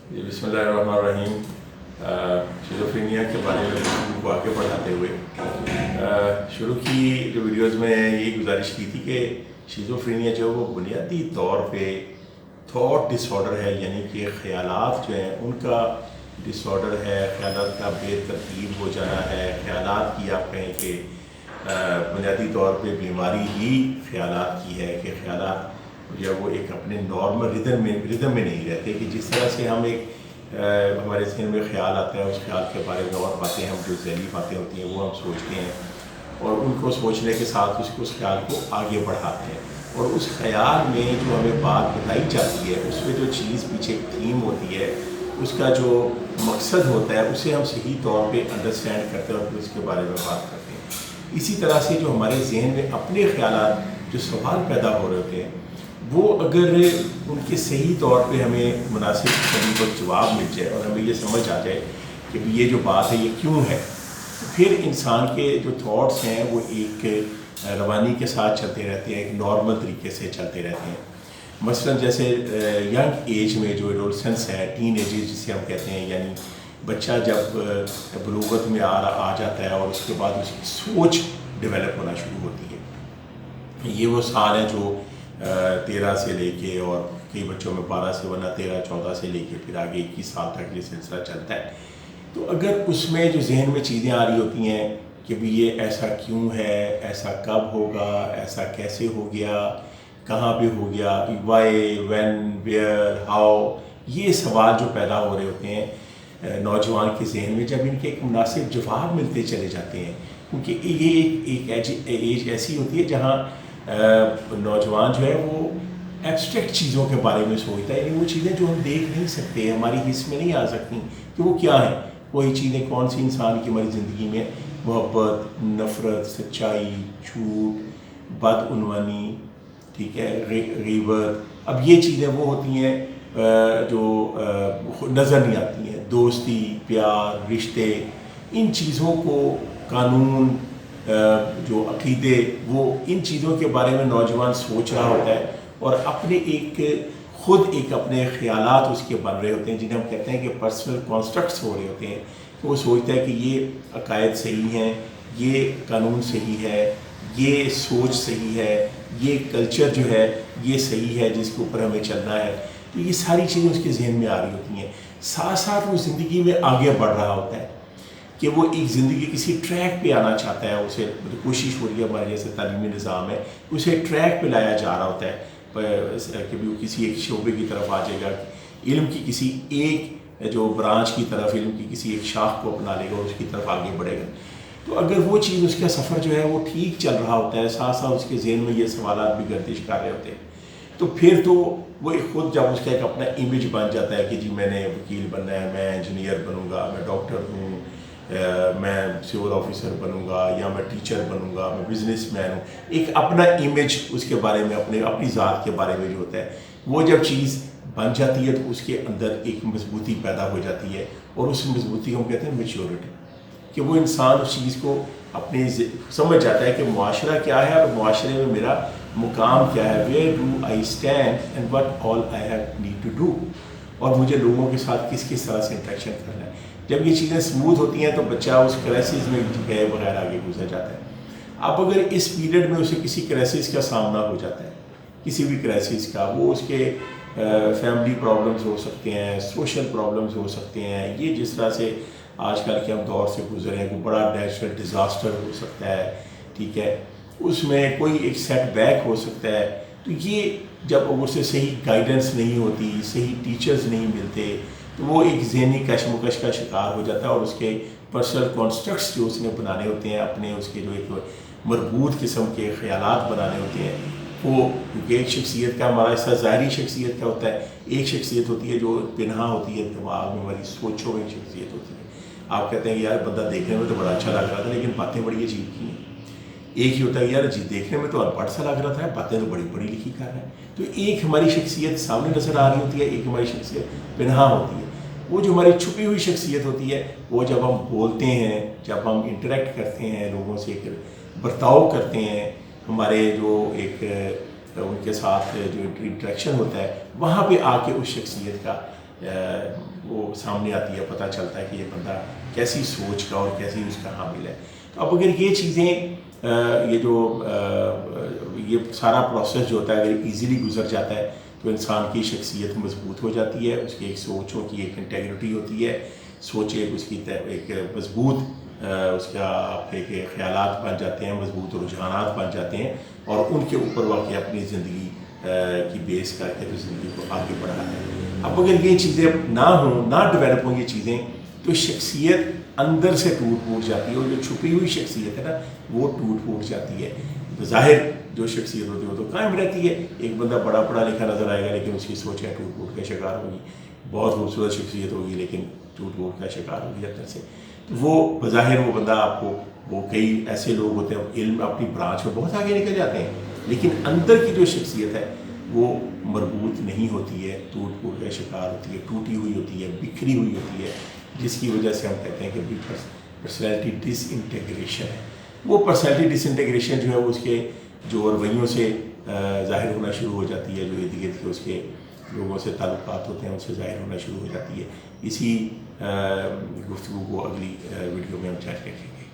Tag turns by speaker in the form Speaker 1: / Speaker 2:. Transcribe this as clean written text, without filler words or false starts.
Speaker 1: بسم اللہ الرحمن الرحیم. شیزوفرینیا کے بارے میں گفتگو کو آگے بڑھاتے ہوئے شروع کی جو ویڈیوز میں یہی گزارش کی تھی کہ شیزوفرینیا جو وہ بنیادی طور پہ تھاٹ ڈس آرڈر ہے، یعنی کہ خیالات جو ہیں ان کا ڈس آرڈر ہے، خیالات کا بے ترتیب ہو جانا ہے. خیالات کی آپ کہیں کہ بنیادی طور پہ بیماری ہی خیالات کی ہے کہ خیالات جب وہ ایک اپنے نارمل ردم میں نہیں رہتے، کہ جس طرح سے ہم ہمارے ذہن میں خیال آتا ہے، اس خیال کے بارے میں اور باتیں ہم جو ذہنی باتیں ہوتی ہیں وہ ہم سوچتے ہیں اور ان کو سوچنے کے ساتھ اس خیال کو آگے بڑھاتے ہیں، اور اس خیال میں جو ہمیں بات بتائی جاتی ہے اس میں جو چیز پیچھے تھیم ہوتی ہے، اس کا جو مقصد ہوتا ہے اسے ہم صحیح طور پہ انڈرسٹینڈ کرتے ہیں اور پھر اس کے بارے میں بات کرتے ہیں. اسی طرح سے جو ہمارے ذہن میں اپنے خیالات جو سوال پیدا ہو رہے ہوتے ہیں، وہ اگر ان کے صحیح طور پہ ہمیں مناسب طریقے پر جواب مل جائے اور ہمیں یہ سمجھ آ جائے کہ یہ جو بات ہے یہ کیوں ہے، تو پھر انسان کے جو تھاٹس ہیں وہ ایک روانی کے ساتھ چلتے رہتے ہیں، ایک نارمل طریقے سے چلتے رہتے ہیں. مثلا جیسے ینگ ایج میں جو ایڈولسنس ہے، ٹین ایجز جسے ہم کہتے ہیں، یعنی بچہ جب بلوغت میں آ جاتا ہے اور اس کے بعد اس کی سوچ ڈیولپ ہونا شروع ہوتی ہے. یہ وہ سال ہیں جو 13 سے لے کے، اور کئی بچوں میں 12 سے، ورنہ 13 14 سے لے کے پھر آگے 21 سال تک یہ سلسلہ چلتا ہے. تو اگر اس میں جو ذہن میں چیزیں آ رہی ہوتی ہیں کہ بھی یہ ایسا کیوں ہے، ایسا کب ہوگا، ایسا کیسے ہو گیا، کہاں پہ ہو گیا، وائی، وین، ویئر، ہاؤ، یہ سوال جو پیدا ہو رہے ہوتے ہیں نوجوان کے ذہن میں، جب ان کے ایک مناسب جواب ملتے چلے جاتے ہیں، کیونکہ یہ ایک ایج ایسی ہوتی ہے جہاں نوجوان جو ہے وہ ایبسٹریکٹ چیزوں کے بارے میں سوچتا ہے، یعنی وہ چیزیں جو ہم دیکھ نہیں سکتے، ہماری حس میں نہیں آ سکتی کہ وہ کیا ہیں. وہی چیزیں کون سی انسان کی ہماری زندگی میں محبت، نفرت، سچائی، جھوٹ، بدعنوانی، ٹھیک ہے، غیبت. اب یہ چیزیں وہ ہوتی ہیں جو نظر نہیں آتی ہیں. دوستی، پیار، رشتے، ان چیزوں کو، قانون، جو عقیدے، وہ ان چیزوں کے بارے میں نوجوان سوچ رہا ہوتا ہے اور اپنے خود اپنے خیالات اس کے بن رہے ہوتے ہیں، جنہیں ہم کہتے ہیں کہ پرسنل کانسٹرکٹس ہو رہے ہوتے ہیں. تو وہ سوچتا ہے کہ یہ عقائد صحیح ہیں، یہ قانون صحیح ہے، یہ سوچ صحیح ہے، یہ کلچر جو ہے یہ صحیح ہے جس کے اوپر ہمیں چلنا ہے. تو یہ ساری چیزیں اس کے ذہن میں آ رہی ہوتی ہیں. ساتھ ساتھ وہ زندگی میں آگے بڑھ رہا ہوتا ہے کہ وہ ایک زندگی کسی ٹریک پہ آنا چاہتا ہے. اسے کوشش ہو رہی ہے، ہمارے جیسے تعلیمی نظام ہے اسے ٹریک پہ لایا جا رہا ہوتا ہے کہ وہ کسی ایک شعبے کی طرف آ جائے گا، علم کی کسی ایک جو برانچ کی طرف، علم کی کسی ایک شاخ کو اپنا لے گا اور اس کی طرف آگے بڑھے گا. تو اگر وہ چیز، اس کا سفر جو ہے وہ ٹھیک چل رہا ہوتا ہے، ساتھ ساتھ اس کے ذہن میں یہ سوالات بھی گردش کر رہے ہوتے ہیں، تو پھر تو وہ خود جب اس کا ایک اپنا امیج بن جاتا ہے کہ جی میں نے وکیل بننا ہے، میں انجینئر بنوں گا، میں ڈاکٹر ہوں، میں سول آفیسر بنوں گا، یا میں ٹیچر بنوں گا، میں بزنس مین ہوں. ایک اپنا امیج اس کے بارے میں، اپنی ذات کے بارے میں جو ہوتا ہے، وہ جب چیز بن جاتی ہے تو اس کے اندر ایک مضبوطی پیدا ہو جاتی ہے، اور اس مضبوطی کو ہم کہتے ہیں میچیورٹی، کہ وہ انسان اس چیز کو اپنے سمجھ جاتا ہے کہ معاشرہ کیا ہے اور معاشرے میں میرا مقام کیا ہے، where do I stand and what all I have need to do, اور مجھے لوگوں کے ساتھ کس طرح سے انٹریکشن کرنا ہے. جب یہ چیزیں سموتھ ہوتی ہیں تو بچہ اس کرائسس میں گئے بغیر آگے گزر جاتا ہے. اب اگر اس پیریڈ میں اسے کسی کرائسس کا سامنا ہو جاتا ہے، کسی بھی کرائسس کا، وہ اس کے فیملی پرابلمز ہو سکتے ہیں، سوشل پرابلمز ہو سکتے ہیں، یہ جس طرح سے آج کل کے ہم دور سے گزرے ہیں، کوئی بڑا نیچرل ڈیزاسٹر ہو سکتا ہے، ٹھیک ہے، اس میں کوئی ایک سیٹ بیک ہو سکتا ہے. تو یہ جب اسے صحیح گائیڈنس نہیں ہوتی، صحیح ٹیچرز نہیں ملتے، تو وہ ایک ذہنی کشمکش کا شکار ہو جاتا ہے، اور اس کے پرسنل کانسٹرکٹس جو اس نے بنانے ہوتے ہیں، اپنے اس کے جو ایک مربوط قسم کے خیالات بنانے ہوتے ہیں، وہ کیونکہ ایک شخصیت کا ہمارا حصہ ظاہری شخصیت کا ہوتا ہے، ایک شخصیت ہوتی ہے جو پنہا ہوتی ہے دماغ میں، ہماری سوچوں میں ایک شخصیت ہوتی ہے. آپ کہتے ہیں کہ یار بندہ دیکھنے میں تو بڑا اچھا لگ رہا تھا لیکن باتیں بڑی عجیب کی ہیں. ایک ہی ہوتا ہے یار جی دیکھنے میں تو ان پڑھ سا لگ رہا تھا، باتیں تو بڑی پڑھی لکھی کر رہے ہیں. تو ایک ہماری شخصیت سامنے نظر آ رہی ہوتی ہے، ایک ہماری شخصیت پنہا ہوتی ہے. وہ جو ہماری چھپی ہوئی شخصیت ہوتی ہے، وہ جب ہم بولتے ہیں، جب ہم انٹریکٹ کرتے ہیں لوگوں سے، ایک برتاؤ کرتے ہیں، ہمارے جو ایک ان کے ساتھ جو انٹریکشن ہوتا ہے، وہاں پہ آ کے اس شخصیت کا وہ سامنے آتی ہے، پتہ چلتا ہے کہ یہ بندہ کیسی سوچ کا اور کیسی اس کا حامل ہے. تو اب اگر یہ چیزیں یہ جو یہ سارا پروسیس جو ہوتا ہے اگر ایزیلی گزر جاتا ہے تو انسان کی شخصیت مضبوط ہو جاتی ہے، اس کی ایک سوچوں کی ایک انٹیگریٹی ہوتی ہے، سوچ ایک اس کی ایک مضبوط اس کا آپ کے خیالات بن جاتے ہیں، مضبوط رجحانات بن جاتے ہیں، اور ان کے اوپر واقع اپنی زندگی کی بیس کر کے تو زندگی کو آگے بڑھاتا ہے. اب اگر یہ چیزیں نہ ہوں، نہ ڈیولپ ہوں یہ چیزیں، تو شخصیت اندر سے ٹوٹ پھوٹ جاتی ہے، اور جو چھپی ہوئی شخصیت ہے نا وہ ٹوٹ پھوٹ جاتی ہے. بظاہر جو شخصیت ہوتی ہے وہ تو قائم رہتی ہے. ایک بندہ بڑا پڑھا لکھا نظر آئے گا لیکن اس کی سوچیں ٹوٹ پھوٹ کا شکار ہوگی. بہت خوبصورت شخصیت ہوگی لیکن ٹوٹ پھوٹ کا شکار ہوگی اندر سے. وہ بظاہر وہ بندہ آپ کو، وہ کئی ایسے لوگ ہوتے ہیں علم اپنی برانچ میں بہت آگے نکل جاتے ہیں لیکن اندر کی جو شخصیت ہے وہ مربوط نہیں ہوتی ہے، ٹوٹ پھوٹ کا شکار ہوتی ہے، ٹوٹی ہوئی ہوتی ہے، بکھری ہوئی ہوتی ہے، جس کی وجہ سے ہم کہتے ہیں کہ پرسنالٹی ڈس انٹیگریشن ہے. وہ پرسنالٹی ڈس انٹیگریشن جو ہے وہ اس کے جو رویوں سے ظاہر ہونا شروع ہو جاتی ہے، جو ارد گرد کے اس کے لوگوں سے تعلقات ہوتے ہیں ان سے ظاہر ہونا شروع ہو جاتی ہے. اسی گفتگو کو اگلی ویڈیو میں ہم جاری رکھیں گے.